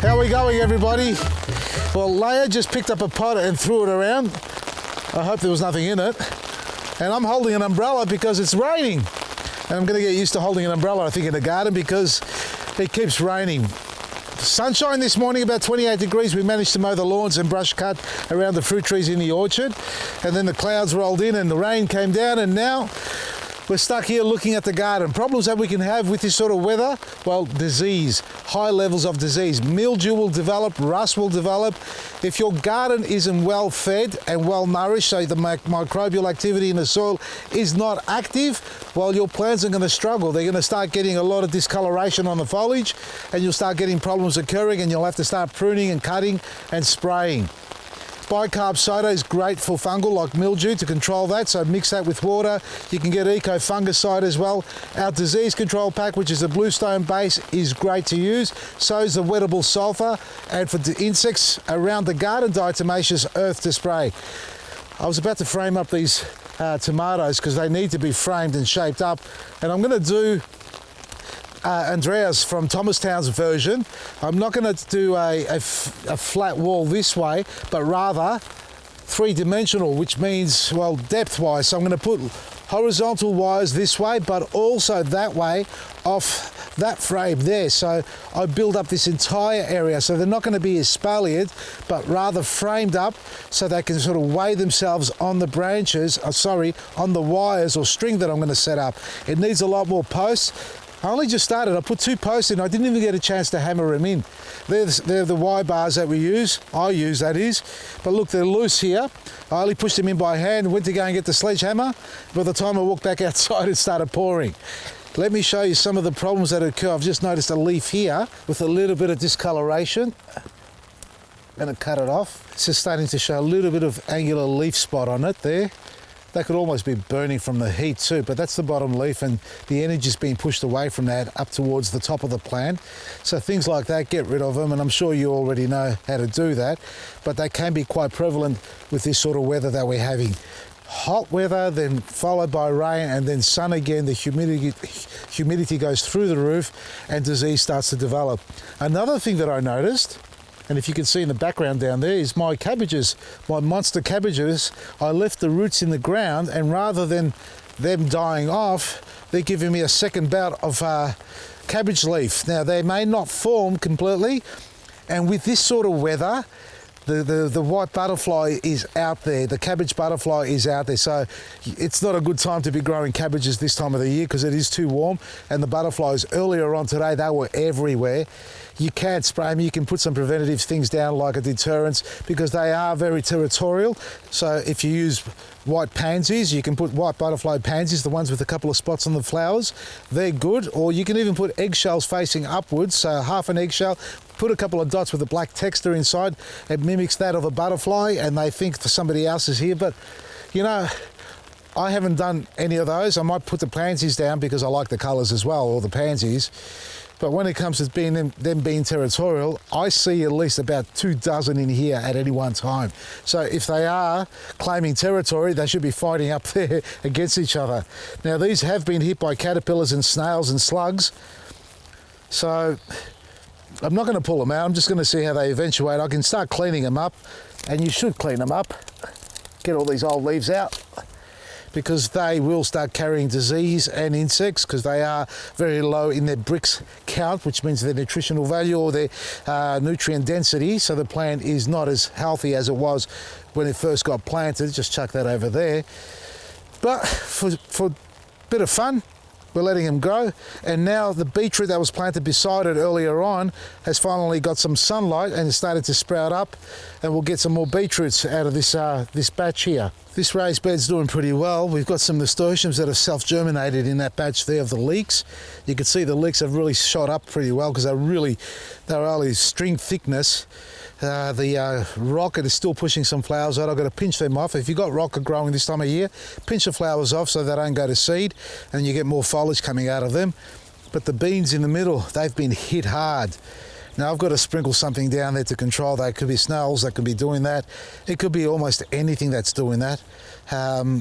How are we going, everybody? Well, Leia just picked up a pot and threw it around. I hope there was nothing in it. And I'm holding an umbrella because it's raining. And I'm going to get used to holding an umbrella, I think, in the garden because it keeps raining. Sunshine this morning, about 28 degrees. We managed to mow the lawns and brush cut around the fruit trees in the orchard. And then the clouds rolled in and the rain came down, and now we're stuck here looking at the garden. Problems that we can have with this sort of weather, well, disease, high levels of disease. Mildew will develop, rust will develop. If your garden isn't well fed and well nourished, so the microbial activity in the soil is not active, well, your plants are going to struggle. They're going to start getting a lot of discoloration on the foliage, and you'll start getting problems occurring, and you'll have to start pruning and cutting and spraying. Bicarb soda is great for fungal like mildew to control that, so mix that with water. You can get eco fungicide as well. Our disease control pack, which is a bluestone base, is great to use. So is the wettable sulfur, and for the insects around the garden, diatomaceous earth to spray. I was about to frame up these tomatoes because they need to be framed and shaped up, and I'm going to do Andreas from Thomastown's version. I'm not going to do a flat wall this way, but rather three-dimensional, which means, well, depth-wise. So I'm going to put horizontal wires this way, but also that way off that frame there. So I build up this entire area, so they're not going to be espaliered, but rather framed up so they can sort of weigh themselves on the branches, on the wires or string that I'm going to set up. It needs a lot more posts. I only just started. I put 2 posts in. I didn't even get a chance to hammer them in. They're the Y bars that we use. I use, that is. But look, they're loose here. I only pushed them in by hand, went to go and get the sledgehammer. By the time I walked back outside, it started pouring. Let me show you some of the problems that occur. I've just noticed a leaf here with a little bit of discoloration. I'm going to cut it off. It's just starting to show a little bit of angular leaf spot on it there. That could almost be burning from the heat too, but that's the bottom leaf, and the energy is being pushed away from that up towards the top of the plant. So things like that, get rid of them, and I'm sure you already know how to do that, but they can be quite prevalent with this sort of weather that we're having. Hot weather, then followed by rain, and then sun again. The humidity goes through the roof and disease starts to develop. Another thing that I noticed, and if you can see in the background down there, is my cabbages, my monster cabbages. I left the roots in the ground, and rather than them dying off, they're giving me a second bout of cabbage leaf. Now, they may not form completely, and with this sort of weather, the white butterfly is out there, the cabbage butterfly is out there, so it's not a good time to be growing cabbages this time of the year because it is too warm, and the butterflies earlier on today, they were everywhere. You can't spray them. You can put some preventative things down like a deterrent because they are very territorial. So if you use white pansies, you can put white butterfly pansies, the ones with a couple of spots on the flowers. They're good. Or you can even put eggshells facing upwards, so half an eggshell, put a couple of dots with a black texture inside. It mimics that of a butterfly, and they think somebody else is here. But, you know, I haven't done any of those. I might put the pansies down because I like the colours as well, or the pansies. But when it comes to them being territorial, I see at least about 2 dozen in here at any one time. So if they are claiming territory, they should be fighting up there against each other. Now, these have been hit by caterpillars and snails and slugs. So I'm not going to pull them out. I'm just going to see how they eventuate. I can start cleaning them up, and you should clean them up. Get all these old leaves out, because they will start carrying disease and insects because they are very low in their Brix count, which means their nutritional value or their nutrient density. So the plant is not as healthy as it was when it first got planted. Just chuck that over there. But for a bit of fun, we're letting them grow. And now the beetroot that was planted beside it earlier on has finally got some sunlight and it's started to sprout up, and we'll get some more beetroots out of this batch here. This raised bed's doing pretty well. We've got some nasturtiums that have self-germinated in that batch there of the leeks. You can see the leeks have really shot up pretty well because they're only string thickness. The rocket is still pushing some flowers out. I've got to pinch them off. If you've got rocket growing this time of year, pinch the flowers off so they don't go to seed and you get more foliage coming out of them. But the beans in the middle, they've been hit hard. Now I've got to sprinkle something down there to control that. It could be snails that could be doing that. It could be almost anything that's doing that.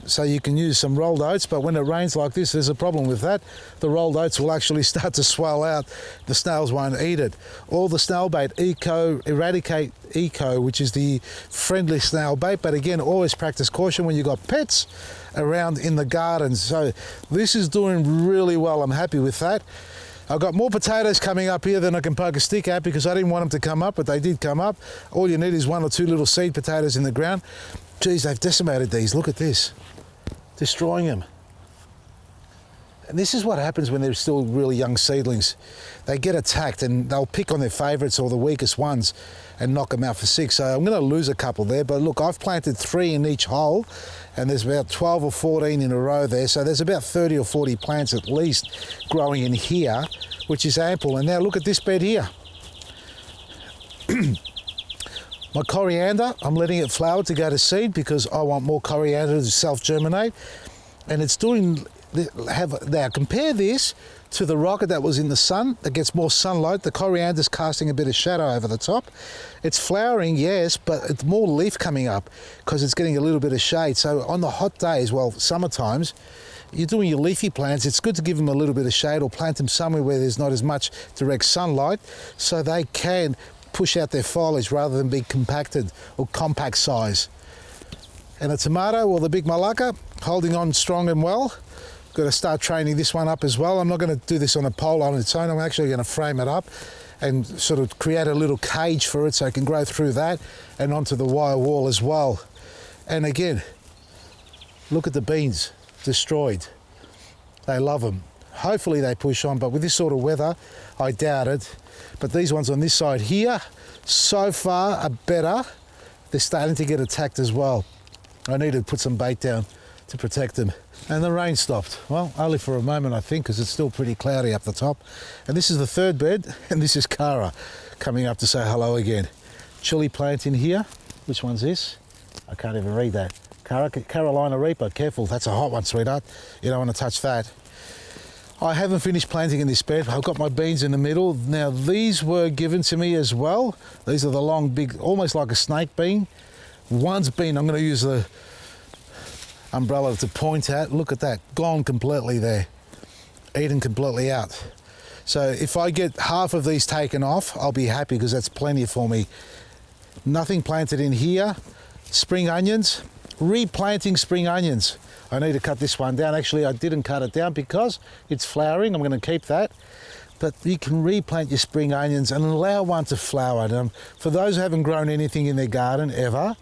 So you can use some rolled oats, but when it rains like this, there's a problem with that. The rolled oats will actually start to swell out. The snails won't eat it. Or the snail bait, Eradicate Eco, which is the friendly snail bait. But again, always practice caution when you've got pets around in the garden. So this is doing really well. I'm happy with that. I've got more potatoes coming up here than I can poke a stick at because I didn't want them to come up, but they did come up. All you need is 1 or 2 little seed potatoes in the ground. Geez, they've decimated these. Look at this. Destroying them. And this is what happens when they're still really young seedlings. They get attacked and they'll pick on their favourites or the weakest ones and knock them out for 6. So I'm going to lose a couple there. But look, I've planted 3 in each hole and there's about 12 or 14 in a row there. So there's about 30 or 40 plants at least growing in here, which is ample. And now look at this bed here. My coriander, I'm letting it flower to go to seed because I want more coriander to self-germinate. And it's doing... Now compare this to the rocket that was in the sun that gets more sunlight. The coriander's casting a bit of shadow over the top. It's flowering, yes, but it's more leaf coming up because it's getting a little bit of shade. So on the hot days, well, summer times, you're doing your leafy plants, it's good to give them a little bit of shade or plant them somewhere where there's not as much direct sunlight so they can push out their foliage rather than be compacted or compact size. And the tomato, well, the big Malacca, holding on strong and well. Got to start training this one up as well. I'm not going to do this on a pole on its own. I'm actually going to frame it up and sort of create a little cage for it so it can grow through that and onto the wire wall as well. And again, look at the beans, destroyed. They love them. Hopefully they push on, but with this sort of weather, I doubt it. But these ones on this side here, so far are better. They're starting to get attacked as well. I need to put some bait down to protect them. And the rain stopped. Well, only for a moment, I think, because it's still pretty cloudy up the top. And this is the third bed, and this is Cara coming up to say hello again. Chili plant in here. Which one's this? I can't even read that. Carolina Reaper. Careful, that's a hot one, sweetheart. You don't want to touch that. I haven't finished planting in this bed. I've got my beans in the middle. Now, these were given to me as well. These are the long, big, almost like a snake bean. One's been, I'm going to use the umbrella to point at. Look at that, gone completely there, eaten completely out. So if I get half of these taken off, I'll be happy because that's plenty for me. Nothing planted in here. Spring onions, replanting spring onions. I need to cut this one down. Actually, I didn't cut it down because it's flowering. I'm going to keep that. But you can replant your spring onions and allow one to flower. For those who haven't grown anything in their garden ever,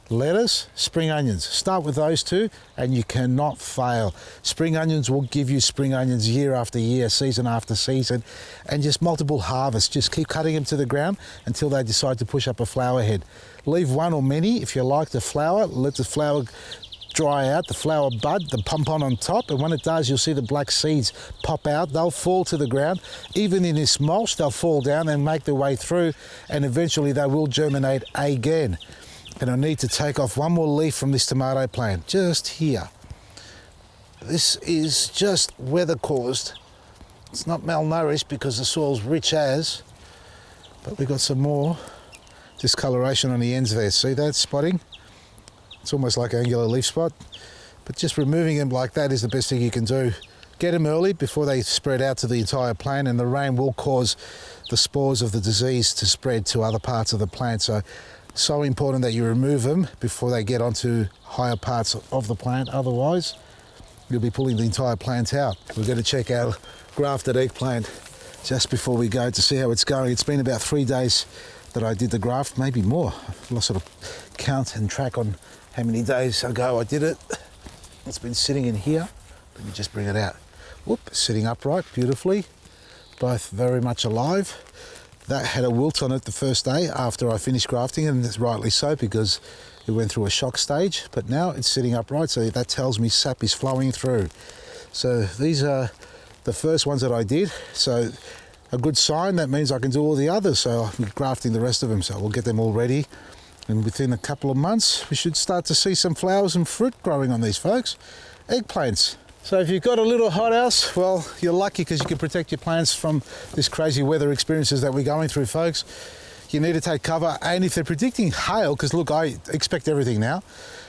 lettuce, spring onions. Start with those two and you cannot fail. Spring onions will give you spring onions year after year, season after season, and just multiple harvests. Just keep cutting them to the ground until they decide to push up a flower head. Leave one or many if you like the flower. Let the flower dry out, the flower bud, the pompon on top, and when it does, you'll see the black seeds pop out. They'll fall to the ground. Even in this mulch, they'll fall down and make their way through, and eventually they will germinate again. And I need to take off one more leaf from this tomato plant, just here. This is just weather caused. It's not malnourished because the soil's rich as, but we've got some more discoloration on the ends there. See that spotting? It's almost like angular leaf spot, but just removing them like that is the best thing you can do. Get them early before they spread out to the entire plant, and the rain will cause the spores of the disease to spread to other parts of the plant. So important that you remove them before they get onto higher parts of the plant. Otherwise, you'll be pulling the entire plant out. We're going to check our grafted eggplant just before we go to see how it's going. It's been about 3 days that I did the graft, maybe more. I'll sort of count and track on how many days ago I did it. It's been sitting in here. Let me just bring it out. Whoop, sitting upright beautifully. Both very much alive. That had a wilt on it the first day after I finished grafting, and it's rightly so because it went through a shock stage, but now it's sitting upright, so that tells me sap is flowing through. So these are the first ones that I did, so a good sign. That means I can do all the others, so I'm grafting the rest of them, so we'll get them all ready, and within a couple of months we should start to see some flowers and fruit growing on these, folks. Eggplants, So if you've got a little hothouse, well, you're lucky because you can protect your plants from this crazy weather experiences that we're going through, folks. You need to take cover, and if they're predicting hail, because look, I expect everything now.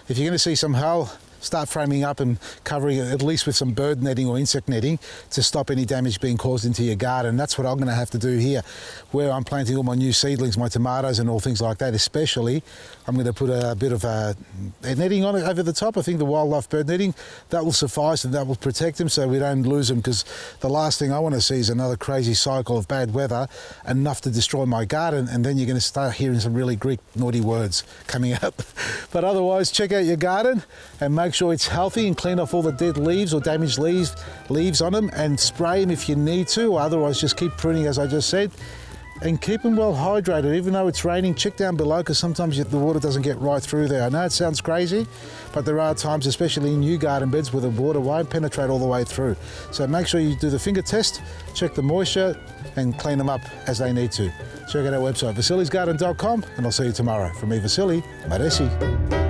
If you're going to see some hail, start framing up and covering it at least with some bird netting or insect netting to stop any damage being caused into your garden. That's what I'm going to have to do here, where I'm planting all my new seedlings, my tomatoes and all things like that especially. I'm going to put a bit of netting on it over the top. I think the wildlife bird netting, that will suffice and that will protect them so we don't lose them, because the last thing I want to see is another crazy cycle of bad weather, enough to destroy my garden, and then you're going to start hearing some really Greek naughty words coming out. But otherwise, check out your garden and make sure it's healthy and clean off all the dead leaves or damaged leaves on them, and spray them if you need to, or otherwise just keep pruning as I just said, and keep them well hydrated. Even though it's raining, check down below, because sometimes the water doesn't get right through there. I know it sounds crazy, but there are times, especially in new garden beds, where the water won't penetrate all the way through. So make sure you do the finger test, check the moisture and clean them up as they need to. Check out our website, vasilisgarden.com, and I'll see you tomorrow. From me, Vasili, Maresi.